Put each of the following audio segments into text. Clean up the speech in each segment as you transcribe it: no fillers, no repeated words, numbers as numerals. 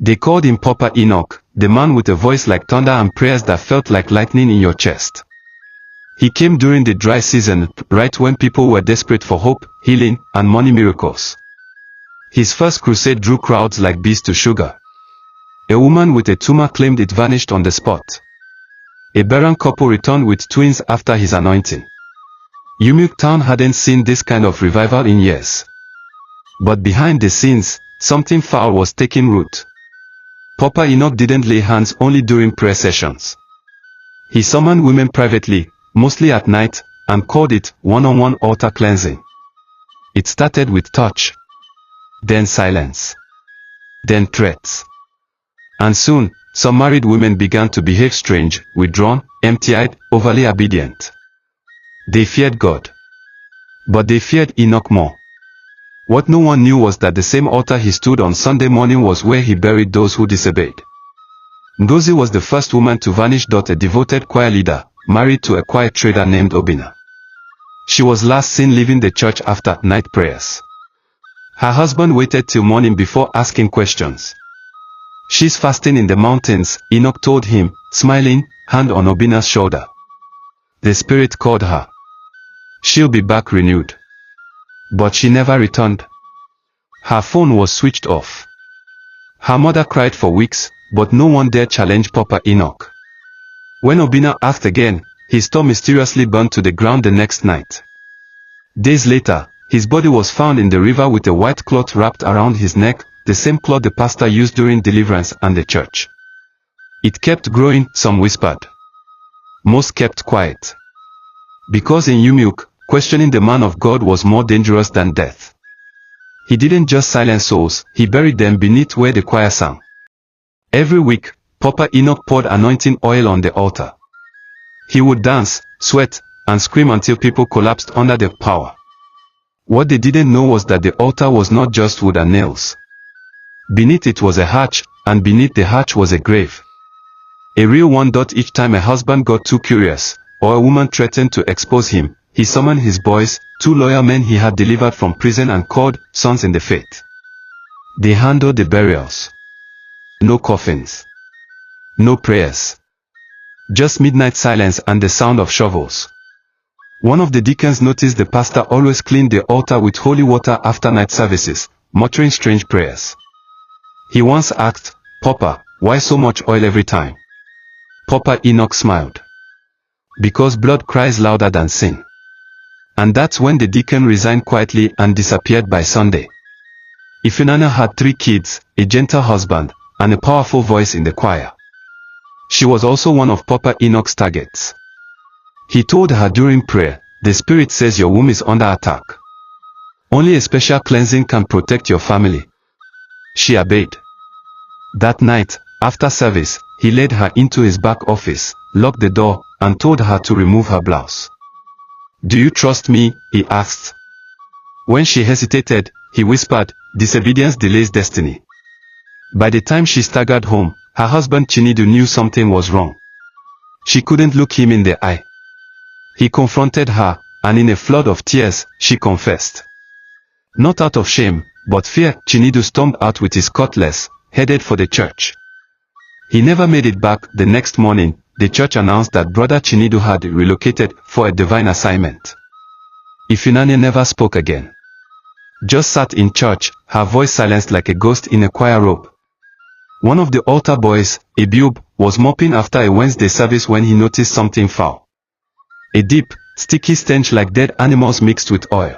They called him Papa Enoch, the man with a voice like thunder and prayers that felt like lightning in your chest. He came during the dry season, right when people were desperate for hope, healing, and money miracles. His first crusade drew crowds like bees to sugar. A woman with a tumor claimed it vanished on the spot. A barren couple returned with twins after his anointing. Umueke town hadn't seen this kind of revival in years. But behind the scenes, something foul was taking root. Papa Enoch didn't lay hands only during prayer sessions. He summoned women privately, mostly at night, and called it one-on-one altar cleansing. It started with touch, then silence, then threats. And soon, some married women began to behave strange, withdrawn, empty-eyed, overly obedient. They feared God. But they feared Enoch more. What no one knew was that the same altar he stood on Sunday morning was where he buried those who disobeyed. Ngozi was the first woman to vanish. A devoted choir leader, married to a quiet trader named Obinna. She was last seen leaving the church after night prayers. Her husband waited till morning before asking questions. "She's fasting in the mountains," Enoch told him, smiling, hand on Obinna's shoulder. The spirit called her. "She'll be back renewed." But she never returned. Her phone was switched off. Her mother cried for weeks, but no one dared challenge Papa Enoch. When Obinna asked again, his store mysteriously burned to the ground the next night. Days later, his body was found in the river with a white cloth wrapped around his neck, the same cloth the pastor used during deliverance and the church. It kept growing, some whispered. Most kept quiet. Because in Umueke, questioning the man of God was more dangerous than death. He didn't just silence souls, he buried them beneath where the choir sang. Every week, Papa Enoch poured anointing oil on the altar. He would dance, sweat, and scream until people collapsed under the power. What they didn't know was that the altar was not just wood and nails. Beneath it was a hatch, and beneath the hatch was a grave. A real one. Each time a husband got too curious, or a woman threatened to expose him, he summoned his boys, 2 loyal men he had delivered from prison and called sons in the faith. They handled the burials. No coffins. No prayers. Just midnight silence and the sound of shovels. One of the deacons noticed the pastor always cleaned the altar with holy water after night services, muttering strange prayers. He once asked, "Papa, why so much oil every time?" Papa Enoch smiled. "Because blood cries louder than sin." And that's when the deacon resigned quietly and disappeared by Sunday. Ifunanya had 3 kids, a gentle husband, and a powerful voice in the choir. She was also one of Papa Enoch's targets. He told her during prayer, "The spirit says your womb is under attack. Only a special cleansing can protect your family." She obeyed. That night, after service, he led her into his back office, locked the door, and told her to remove her blouse. "Do you trust me?" he asked. When she hesitated, he whispered, "Disobedience delays destiny." By the time she staggered home, her husband Chinedu knew something was wrong. She couldn't look him in the eye. He confronted her, and in a flood of tears, she confessed. Not out of shame, but fear, Chinedu stormed out with his cutlass, headed for the church. He never made it back. The next morning, the church announced that Brother Chinedu had relocated for a divine assignment. Ifunanya never spoke again. Just sat in church, her voice silenced like a ghost in a choir robe. One of the altar boys, Ebiub, was mopping after a Wednesday service when he noticed something foul. A deep, sticky stench like dead animals mixed with oil.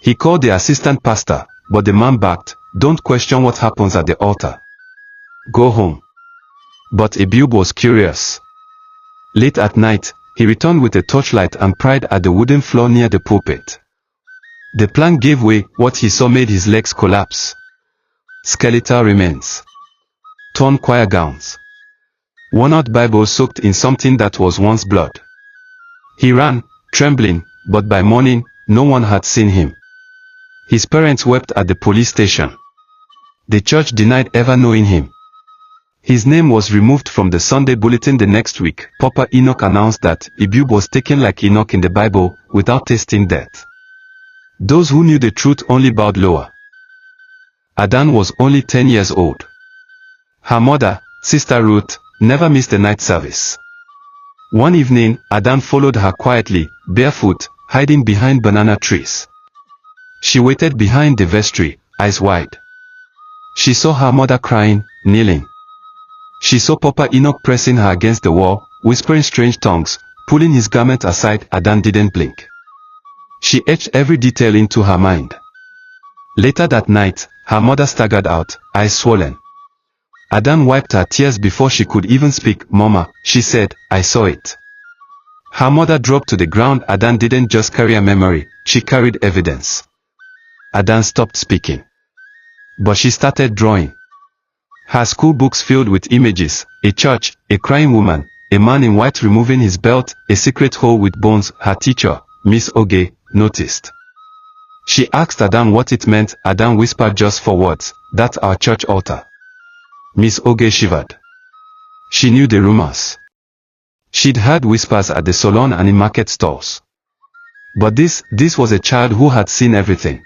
He called the assistant pastor, but the man backed, "Don't question what happens at the altar. Go home." But Ebiub was curious. Late at night, he returned with a torchlight and pried at the wooden floor near the pulpit. The plank gave way. What he saw made his legs collapse. Skeletal remains. Torn choir gowns. Worn-out Bibles soaked in something that was once blood. He ran, trembling, but by morning, no one had seen him. His parents wept at the police station. The church denied ever knowing him. His name was removed from the Sunday bulletin the next week. Papa Enoch announced that Ebiub was taken like Enoch in the Bible, without tasting death. Those who knew the truth only bowed lower. Adan was only 10 years old. Her mother, Sister Ruth, never missed a night service. One evening, Adan followed her quietly, barefoot, hiding behind banana trees. She waited behind the vestry, eyes wide. She saw her mother crying, kneeling. She saw Papa Enoch pressing her against the wall, whispering strange tongues, pulling his garment aside. Adan didn't blink. She etched every detail into her mind. Later that night, her mother staggered out, eyes swollen. Adan wiped her tears before she could even speak. "Mama," she said, "I saw it." Her mother dropped to the ground. Adan didn't just carry a memory, she carried evidence. Adan stopped speaking. But she started drawing. Her school books filled with images, a church, a crying woman, a man in white removing his belt, a secret hole with bones. Her teacher, Miss Oge, noticed. She asked Adan what it meant. Adan whispered just 4 words, "That's our church altar." Miss Oge shivered. She knew the rumors. She'd heard whispers at the salon and in market stalls. But this was a child who had seen everything.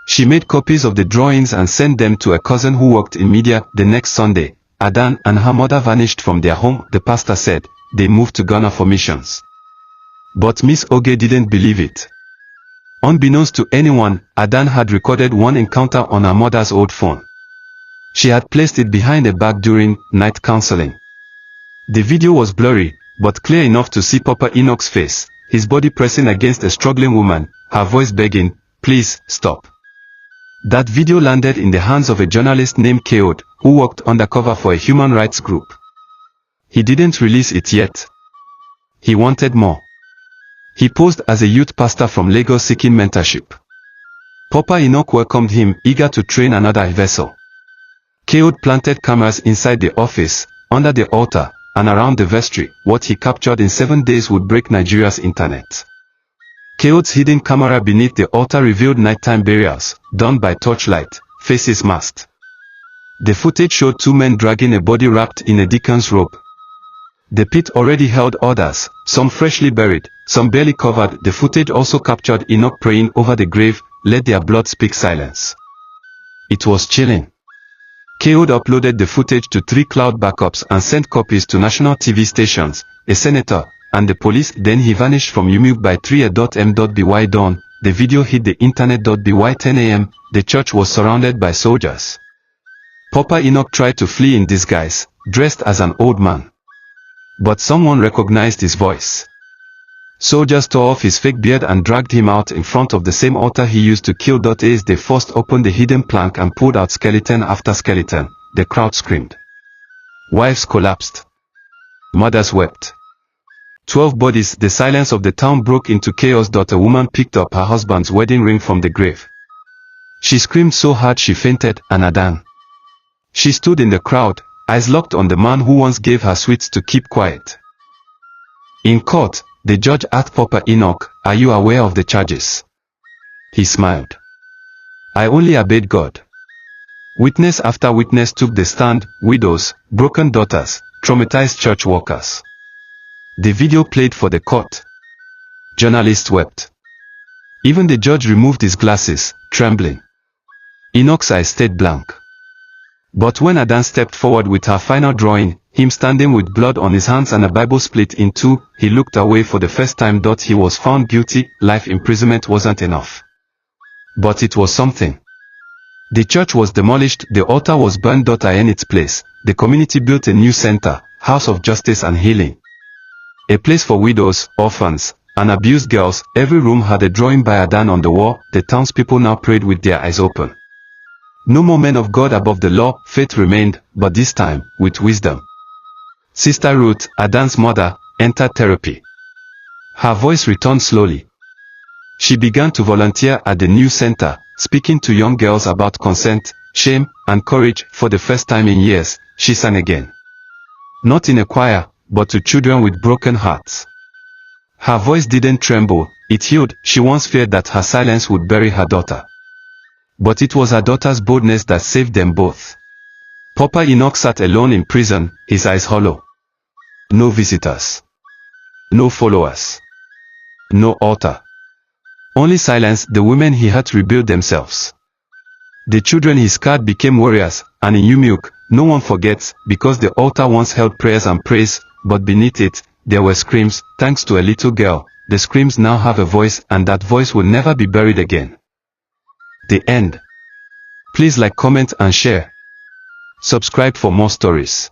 She made copies of the drawings and sent them to a cousin who worked in media. The next Sunday, Adan and her mother vanished from their home. The pastor said they moved to Ghana for missions. But Miss Oge didn't believe it. Unbeknownst to anyone, Adan had recorded one encounter on her mother's old phone. She had placed it behind a bag during night counseling. The video was blurry, but clear enough to see Papa Enoch's face, his body pressing against a struggling woman, her voice begging, "Please, stop." That video landed in the hands of a journalist named Keod, who worked undercover for a human rights group. He didn't release it yet. He wanted more. He posed as a youth pastor from Lagos seeking mentorship. Papa Enoch welcomed him, eager to train another vessel. Keod planted cameras inside the office, under the altar, and around the vestry. What he captured in 7 days would break Nigeria's internet. Keod's hidden camera beneath the altar revealed nighttime burials, done by torchlight, faces masked. The footage showed 2 men dragging a body wrapped in a deacon's robe. The pit already held others, some freshly buried, some barely covered. The footage also captured Enoch praying over the grave, "Let their blood speak silence." It was chilling. Keod uploaded the footage to 3 cloud backups and sent copies to national TV stations, a senator, and the police. Then he vanished from Umueke by 3 a.m. dawn. The video hit the internet. By 10 a.m., the church was surrounded by soldiers. Papa Enoch tried to flee in disguise, dressed as an old man. But someone recognized his voice. Soldiers tore off his fake beard and dragged him out in front of the same altar he used to kill. As they forced open the hidden plank and pulled out skeleton after skeleton, the crowd screamed. Wives collapsed. Mothers wept. 12 bodies. The silence of the town broke into chaos. A woman picked up her husband's wedding ring from the grave. She screamed so hard she fainted. And Adan. She stood in the crowd, eyes locked on the man who once gave her sweets to keep quiet. In court, the judge asked Papa Enoch, "Are you aware of the charges?" He smiled. "I only obeyed God." Witness after witness took the stand, widows, broken daughters, traumatized church workers. The video played for the court. Journalists wept. Even the judge removed his glasses, trembling. Enoch's eyes stayed blank. But when Adan stepped forward with her final drawing, him standing with blood on his hands and a Bible split in 2, he looked away for the first time. He was found guilty. Life imprisonment wasn't enough. But it was something. The church was demolished, the altar was burned. In its place, the community built a new center, House of Justice and Healing. A place for widows, orphans, and abused girls. Every room had a drawing by Adan on the wall. The townspeople now prayed with their eyes open. No more men of God above the law. Faith remained, but this time, with wisdom. Sister Ruth, Adan's mother, entered therapy. Her voice returned slowly. She began to volunteer at the new center, speaking to young girls about consent, shame, and courage. For the first time in years, she sang again. Not in a choir, but to children with broken hearts. Her voice didn't tremble, it healed. She once feared that her silence would bury her daughter. But it was her daughter's boldness that saved them both. Papa Enoch sat alone in prison, his eyes hollow. No visitors. No followers. No altar. Only silence. The women he had rebuilt themselves. The children he scarred became warriors, and in Umueke, No one forgets, because the altar once held prayers and praise, but beneath it, there were screams, thanks to a little girl. The screams now have a voice, and that voice will never be buried again. The end. Please like, comment and share. Subscribe for more stories.